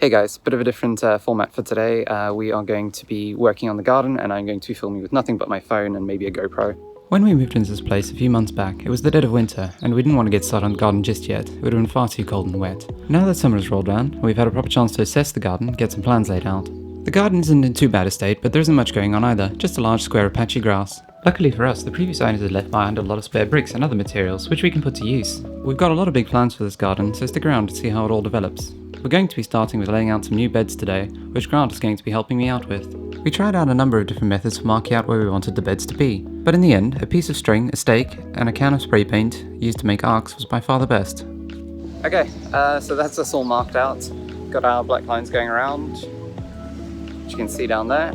Hey guys, bit of a different format for today. We are going to be working on the garden and I'm going to be filming with nothing but my phone and maybe a GoPro. When we moved into this place a few months back, it was the dead of winter and we didn't want to get started on the garden just yet. It would have been far too cold and wet. Now that summer has rolled around, we've had a proper chance to assess the garden, get some plans laid out. The garden isn't in too bad a state, but there isn't much going on either, just a large square of patchy grass. Luckily for us, the previous owners had left behind a lot of spare bricks and other materials, which we can put to use. We've got a lot of big plans for this garden, so stick around to see how it all develops. We're going to be starting with laying out some new beds today, which Grant is going to be helping me out with. We tried out a number of different methods for marking out where we wanted the beds to be, but in the end, a piece of string, a stake, and a can of spray paint used to make arcs was by far the best. Okay, so that's us all marked out. Got our black lines going around, which you can see down there.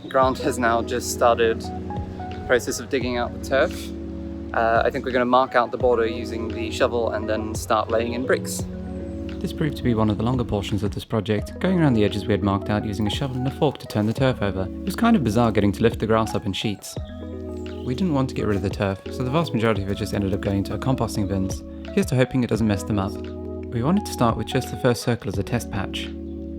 Grant has now just started the process of digging out the turf. I think we're going to mark out the border using the shovel and then start laying in bricks. This proved to be one of the longer portions of this project, going around the edges we had marked out using a shovel and a fork to turn the turf over. It was kind of bizarre getting to lift the grass up in sheets. We didn't want to get rid of the turf, so the vast majority of it just ended up going to our composting bins. Here's to hoping it doesn't mess them up. We wanted to start with just the first circle as a test patch.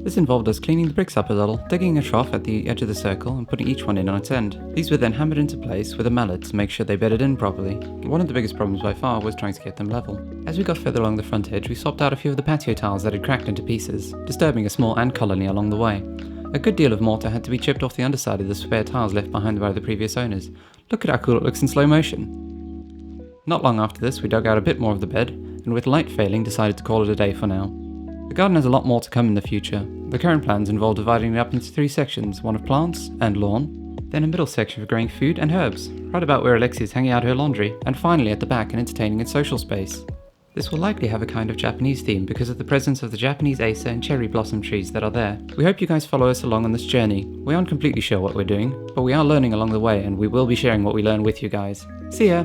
This involved us cleaning the bricks up a little, digging a trough at the edge of the circle and putting each one in on its end. These were then hammered into place with a mallet to make sure they bedded in properly. One of the biggest problems by far was trying to get them level. As we got further along the front edge, we swapped out a few of the patio tiles that had cracked into pieces, disturbing a small ant colony along the way. A good deal of mortar had to be chipped off the underside of the spare tiles left behind by the previous owners. Look at how cool it looks in slow motion. Not long after this, we dug out a bit more of the bed, and with light failing, decided to call it a day for now. The garden has a lot more to come in the future. The current plans involve dividing it up into 3 sections, one of plants and lawn, then a middle section for growing food and herbs, right about where Alexia is hanging out her laundry, and finally at the back an entertaining and social space. This will likely have a kind of Japanese theme because of the presence of the Japanese acer and cherry blossom trees that are there. We hope you guys follow us along on this journey. We aren't completely sure what we're doing, but we are learning along the way and we will be sharing what we learn with you guys. See ya!